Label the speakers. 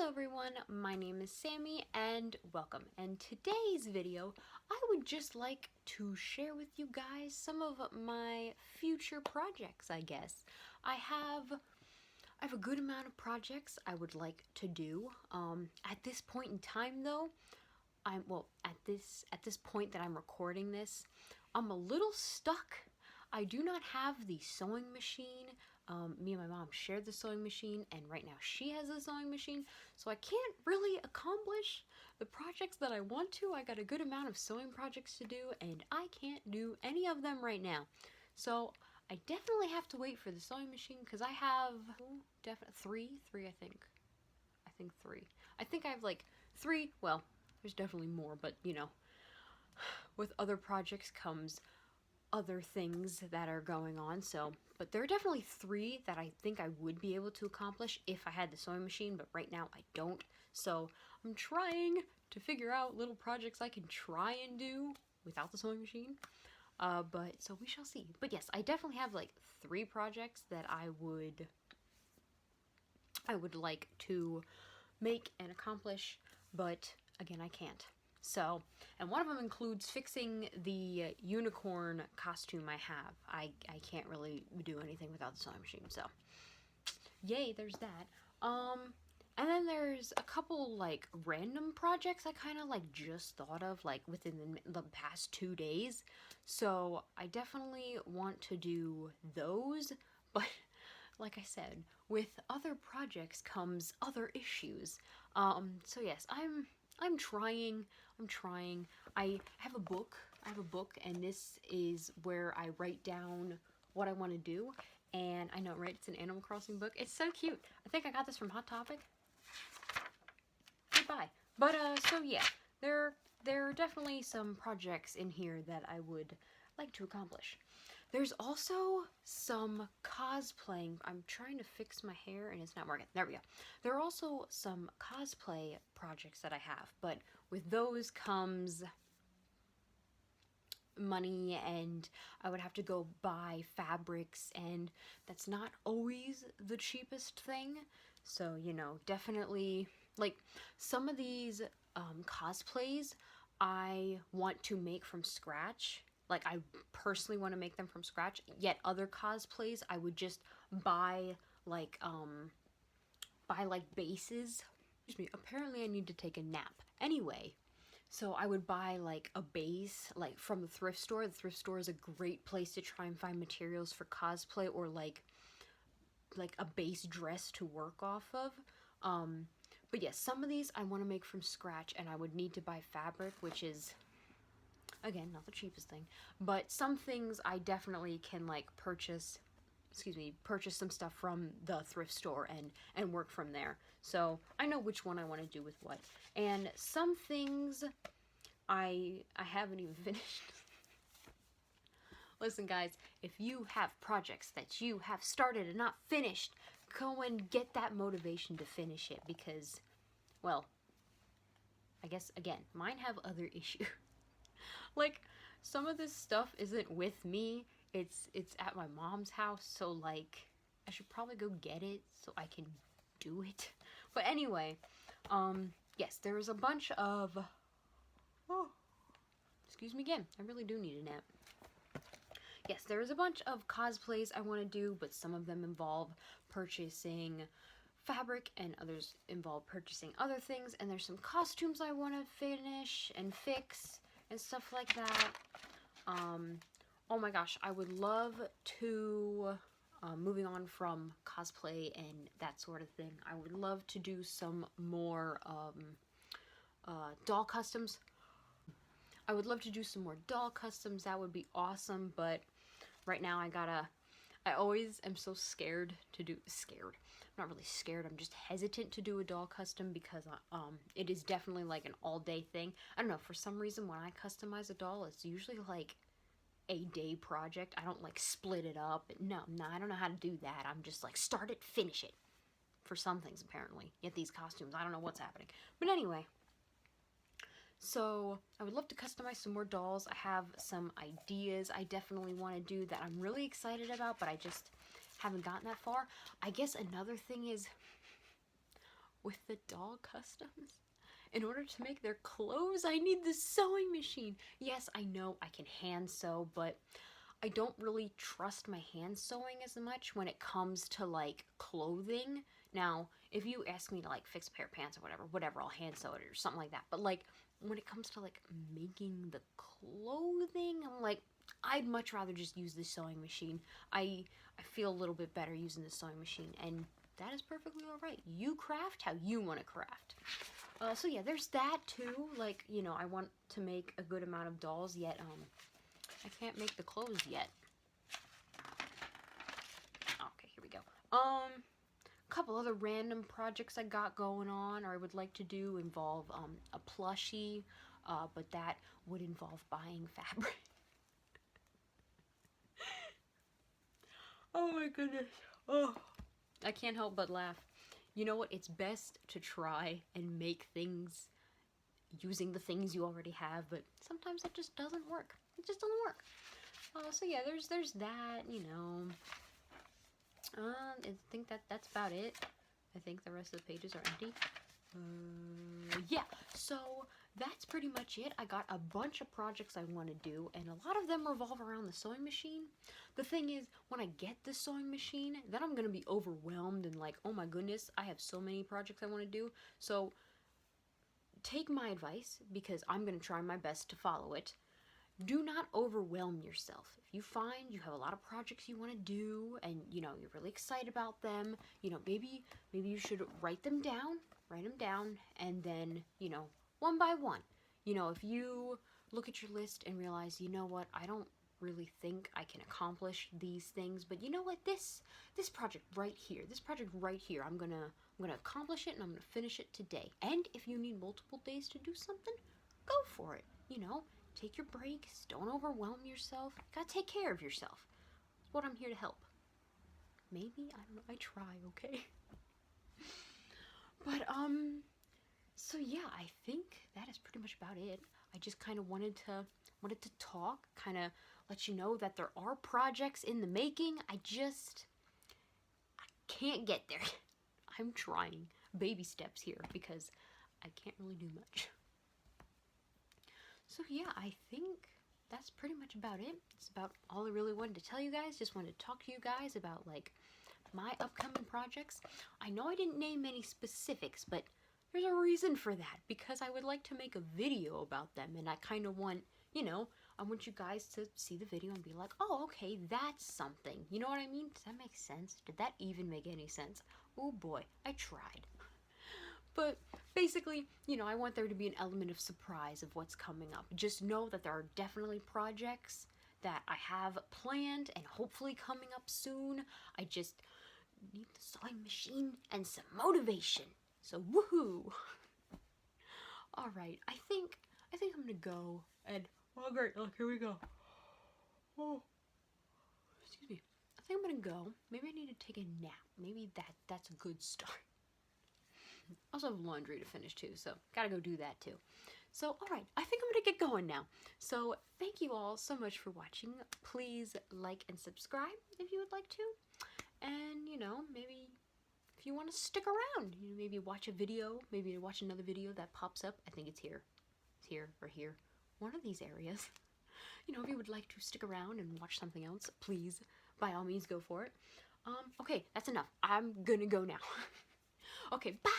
Speaker 1: Hello everyone, my name is Sammy and welcome. And today's video, I would just like to share with you guys some of my future projects, I guess. I have a good amount of projects I would like to do. At this point in time though, at this point that I'm recording this, I'm a little stuck. I do not have the sewing machine. Me and my mom shared the sewing machine, and right now she has the sewing machine, so I can't really accomplish the projects that I want to. I got a good amount of sewing projects to do, and I can't do any of them right now. So I definitely have to wait for the sewing machine, because I have three, I think. Three. I think I have like three, well, there's definitely more, but you know, with other projects comes other things that are going on, so, but there are definitely three that I think I would be able to accomplish if I had the sewing machine, but right now I don't. So I'm trying to figure out little projects I can try and do without the sewing machine. But so we shall see. But yes, I definitely have like three projects that I would like to make and accomplish, but again, I can't. So, and one of them includes fixing the unicorn costume I have. I can't really do anything without the sewing machine, so yay, there's that. And then there's a couple like random projects I kind of like just thought of like within the past 2 days. So I definitely want to do those, but like I said, with other projects comes other issues. So yes, I'm trying. I have a book, and this is where I write down what I want to do. And I know, right? It's an Animal Crossing book. It's so cute. I think I got this from Hot Topic. Goodbye. But, so yeah, there are definitely some projects in here that I would like to accomplish. There's also some cosplaying. I'm trying to fix my hair and it's not working. There we go. There are also some cosplay projects that I have, but with those comes money, and I would have to go buy fabrics, and that's not always the cheapest thing. So, you know, definitely, like, some of these cosplays I want to make from scratch. Like, I personally want to make them from scratch, yet other cosplays I would just buy like bases. Excuse me, apparently I need to take a nap. Anyway, so I would buy like a base like from the thrift store. The thrift store is a great place to try and find materials for cosplay, or like a base dress to work off of. But yes, some of these I want to make from scratch, and I would need to buy fabric, which is, again, not the cheapest thing, but some things I definitely can like purchase some stuff from the thrift store and work from there. So I know which one I want to do with what. And some things I haven't even finished. Listen guys, if you have projects that you have started and not finished, go and get that motivation to finish it, because, well, I guess, again, mine have other issues. Like, some of this stuff isn't with me, it's at my mom's house, so like, I should probably go get it so I can do it. But anyway, yes, there is a bunch of, oh, excuse me again, I really do need a nap. Yes, there is a bunch of cosplays I want to do, but some of them involve purchasing fabric and others involve purchasing other things, and there's some costumes I want to finish and fix and stuff like that. Oh my gosh, I would love to, moving on from cosplay and that sort of thing, I would love to do some more doll customs. I would love to do some more doll customs. That would be awesome, but right now I always am so scared. I'm not really scared, I'm just hesitant to do a doll custom, because it is definitely like an all-day thing. I don't know, for some reason when I customize a doll, it's usually like a day project. I don't like split it up. No, I don't know how to do that. I'm just like start it, finish it. For some things apparently. Yet these costumes, I don't know what's happening. But anyway, so I would love to customize some more dolls. I have some ideas I definitely want to do that I'm really excited about, but I just haven't gotten that far. I guess another thing is, with the doll customs. In order to make their clothes, I need the sewing machine. Yes, I know I can hand sew, but I don't really trust my hand sewing as much when it comes to like clothing. Now, if you ask me to like fix a pair of pants or whatever, I'll hand sew it or something like that. But like when it comes to like making the clothing, I'm like, I'd much rather just use the sewing machine. I feel a little bit better using the sewing machine, and that is perfectly all right. You craft how you want to craft. So yeah, there's that too. Like, you know, I want to make a good amount of dolls, yet I can't make the clothes yet. Okay, here we go. Couple other random projects I got going on, or I would like to do, involve a plushie, but that would involve buying fabric. Oh my goodness. Oh, I can't help but laugh. You know what? It's best to try and make things using the things you already have, but sometimes that just doesn't work. It just doesn't work. So yeah, there's that, you know. I think that's about it. I think the rest of the pages are empty. Yeah, so that's pretty much it. I got a bunch of projects I want to do, and a lot of them revolve around the sewing machine. The thing is, when I get the sewing machine, then I'm going to be overwhelmed and like, oh my goodness, I have so many projects I want to do. So take my advice, because I'm going to try my best to follow it. Do not overwhelm yourself. If you find you have a lot of projects you want to do and, you know, you're really excited about them, you know, maybe you should write them down, and then, you know, one by one. You know, if you look at your list and realize, you know what, I don't really think I can accomplish these things, but you know what, this project right here, I'm gonna accomplish it, and I'm gonna finish it today. And if you need multiple days to do something, go for it. You know, take your breaks, don't overwhelm yourself. You gotta take care of yourself. That's what I'm here to help. Maybe, I don't know, I try, okay? But, so yeah, I think that is pretty much about it. I just kind of wanted to talk, kind of let you know that there are projects in the making. I can't get there. I'm trying. Baby steps here, because I can't really do much. So yeah, I think that's pretty much about it. It's about all I really wanted to tell you guys. Just wanted to talk to you guys about like my upcoming projects. I know I didn't name any specifics, but there's a reason for that, because I would like to make a video about them, and I kind of want, you know, I want you guys to see the video and be like, oh, okay, that's something. You know what I mean? Does that make sense? Did that even make any sense? Oh boy, I tried. But basically, you know, I want there to be an element of surprise of what's coming up. Just know that there are definitely projects that I have planned and hopefully coming up soon. I just need the sewing machine and some motivation. So woohoo! Alright, I think I'm gonna go and, oh great, look, here we go. Oh, excuse me. I think I'm gonna go. Maybe I need to take a nap. Maybe that's a good start. I also have laundry to finish too, so gotta go do that too. So, alright, I think I'm gonna get going now. So, thank you all so much for watching. Please like and subscribe if you would like to. And, you know, maybe if you want to stick around, you know, maybe watch a video, maybe watch another video that pops up. I think it's here. It's here or here. One of these areas. You know, if you would like to stick around and watch something else, please, by all means, go for it. Okay, that's enough. I'm gonna go now. Okay, bye!